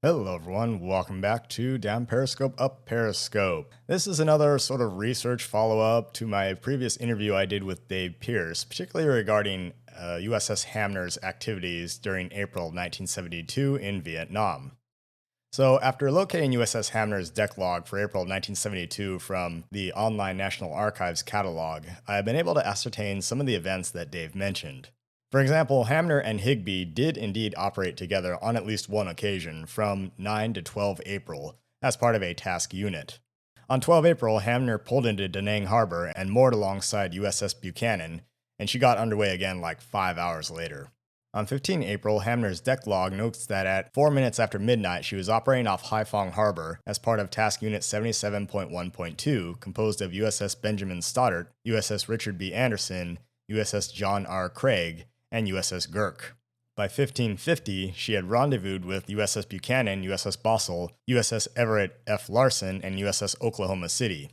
Hello everyone, welcome back to Down Periscope Up Periscope. This is another sort of research follow-up to my previous interview I did with Dave Pierce, particularly regarding USS Hamner's activities during April 1972 in Vietnam. So after locating USS Hamner's deck log for April 1972 from the online National Archives catalog, I have been able to ascertain some of the events that Dave mentioned. For example, Hamner and Higbee did indeed operate together on at least one occasion from 9 to 12 April as part of a task unit. On 12 April, Hamner pulled into Da Nang Harbor and moored alongside USS Buchanan, and she got underway again like 5 hours later. On 15 April, Hamner's deck log notes that at 4 minutes after midnight, she was operating off Haiphong Harbor as part of Task Unit 77.1.2, composed of USS Benjamin Stoddard, USS Richard B. Anderson, USS John R. Craig, and USS Girk. By 1550, she had rendezvoused with USS Buchanan, USS Bossel, USS Everett F. Larson, and USS Oklahoma City.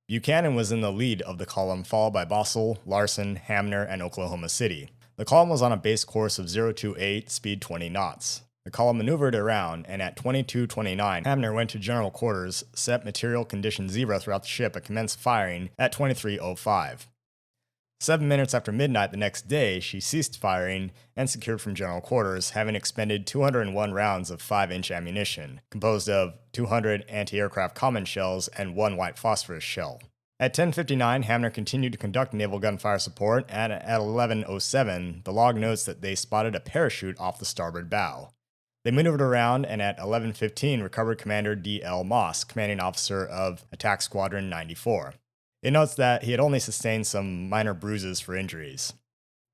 Buchanan was in the lead of the column, followed by Bossel, Larson, Hamner, and Oklahoma City. The column was on a base course of 028, speed 20 knots. The column maneuvered around, and at 22:29, Hamner went to general quarters, set material condition 0 throughout the ship, and commenced firing at 23:05. 7 minutes after midnight the next day, she ceased firing and secured from general quarters, having expended 201 rounds of 5-inch ammunition, composed of 200 anti-aircraft common shells and 1 white phosphorus shell. At 10:59, Hamner continued to conduct naval gunfire support, and at 11:07, the log notes that they spotted a parachute off the starboard bow. They maneuvered around and at 11:15 recovered Commander D.L. Moss, commanding officer of Attack Squadron 94. It notes that he had only sustained some minor bruises for injuries.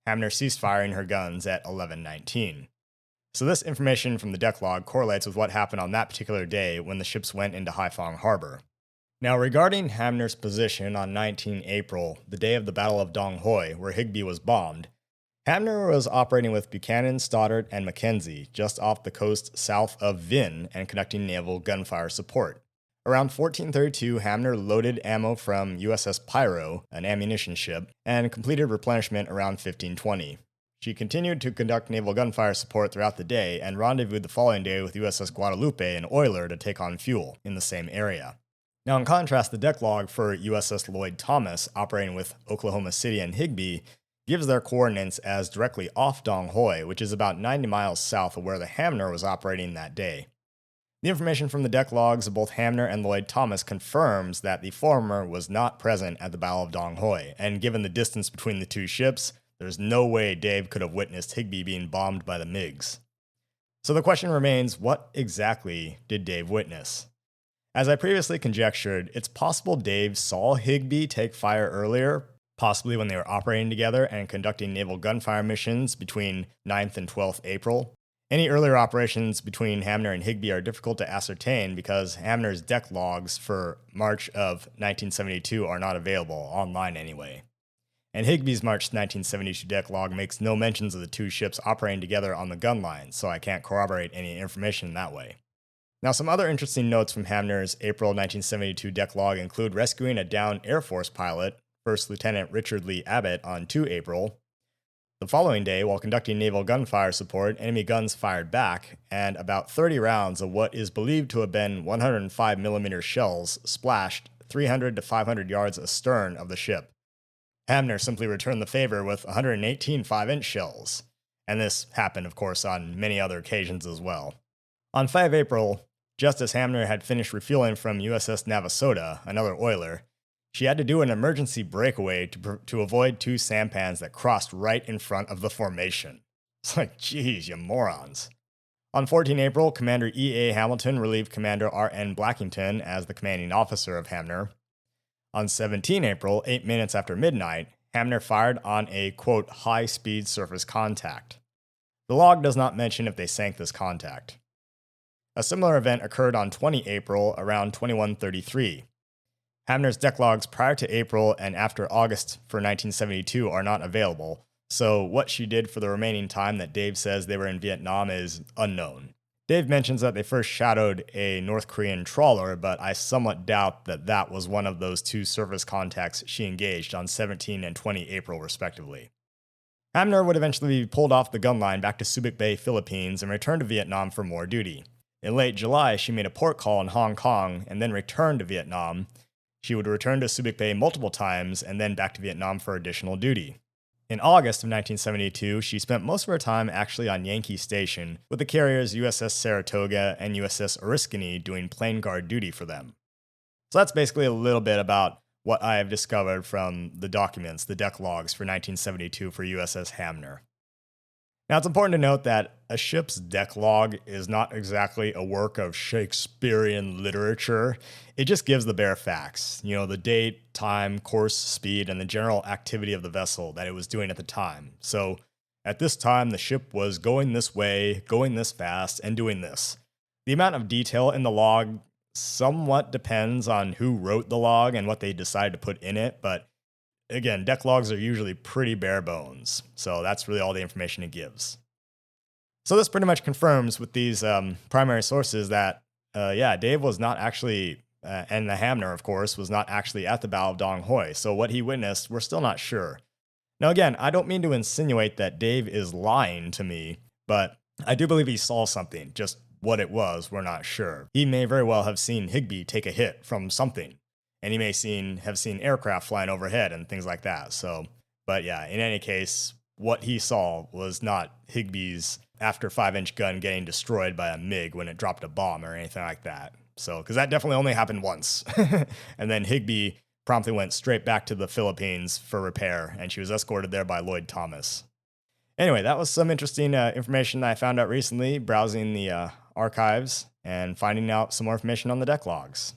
Hamner ceased firing her guns at 11:19. So this information from the deck log correlates with what happened on that particular day when the ships went into Haiphong Harbor. Now regarding Hamner's position on 19 April, the day of the Battle of Dong Hoi, where Higbee was bombed, Hamner was operating with Buchanan, Stoddard, and Mackenzie just off the coast south of Vinh and conducting naval gunfire support. Around 14:32, Hamner loaded ammo from USS Pyro, an ammunition ship, and completed replenishment around 15:20. She continued to conduct naval gunfire support throughout the day and rendezvoused the following day with USS Guadalupe and Oiler to take on fuel in the same area. Now, in contrast, the deck log for USS Lloyd Thomas, operating with Oklahoma City and Higbee, gives their coordinates as directly off Dong Hoi, which is about 90 miles south of where the Hamner was operating that day. The information from the deck logs of both Hamner and Lloyd Thomas confirms that the former was not present at the Battle of Dong Hoi, and given the distance between the two ships, there's no way Dave could have witnessed Higbee being bombed by the MiGs. So the question remains, what exactly did Dave witness? As I previously conjectured, it's possible Dave saw Higbee take fire earlier, possibly when they were operating together and conducting naval gunfire missions between 9th and 12th April. Any earlier operations between Hamner and Higbee are difficult to ascertain because Hamner's deck logs for March of 1972 are not available, online anyway. And Higbee's March 1972 deck log makes no mentions of the two ships operating together on the gun line, so I can't corroborate any information that way. Now, some other interesting notes from Hamner's April 1972 deck log include rescuing a downed Air Force pilot, First Lieutenant Richard Lee Abbott, on 2 April. The following day, while conducting naval gunfire support, enemy guns fired back, and about 30 rounds of what is believed to have been 105mm shells splashed 300 to 500 yards astern of the ship. Hamner simply returned the favor with 118 5-inch shells, and this happened, of course, on many other occasions as well. On 5 April, just as Hamner had finished refueling from USS Navasota, another oiler, she had to do an emergency breakaway to avoid two sampans that crossed right in front of the formation. It's like, geez, you morons. On 14 April, Commander E.A. Hamilton relieved Commander R.N. Blackington as the commanding officer of Hamner. On 17 April, 8 minutes after midnight, Hamner fired on a, quote, high-speed surface contact. The log does not mention if they sank this contact. A similar event occurred on 20 April around 21:33. Hamner's deck logs prior to April and after August for 1972 are not available, so what she did for the remaining time that Dave says they were in Vietnam is unknown. Dave mentions that they first shadowed a North Korean trawler, but I somewhat doubt that that was one of those two surface contacts she engaged on 17 and 20 April respectively. Hamner would eventually be pulled off the gun line back to Subic Bay, Philippines, and return to Vietnam for more duty. In late July, she made a port call in Hong Kong and then returned to Vietnam. She would return to Subic Bay multiple times and then back to Vietnam for additional duty. In August of 1972, she spent most of her time actually on Yankee Station, with the carriers USS Saratoga and USS Oriskany doing plane guard duty for them. So that's basically a little bit about what I have discovered from the documents, the deck logs for 1972 for USS Hamner. Now, it's important to note that a ship's deck log is not exactly a work of Shakespearean literature. It just gives the bare facts, the date, time, course, speed, and the general activity of the vessel that it was doing at the time. So, at this time, the ship was going this way, going this fast, and doing this. The amount of detail in the log somewhat depends on who wrote the log and what they decided to put in it, but again, deck logs are usually pretty bare bones, so that's really all the information it gives. So this pretty much confirms with these primary sources that, Dave was not actually, and the Hamner, of course, was not actually at the Battle of Dong Hoi, so what he witnessed, we're still not sure. Now again, I don't mean to insinuate that Dave is lying to me, but I do believe he saw something, just what it was, we're not sure. He may very well have seen Higbee take a hit from something. And he may have seen aircraft flying overhead and things like that. So, but yeah, in any case, what he saw was not Higbee's after 5-inch gun getting destroyed by a MiG when it dropped a bomb or anything like that. So, because that definitely only happened once. And then Higbee promptly went straight back to the Philippines for repair, and she was escorted there by Lloyd Thomas. Anyway, that was some interesting information that I found out recently browsing the archives and finding out some more information on the deck logs.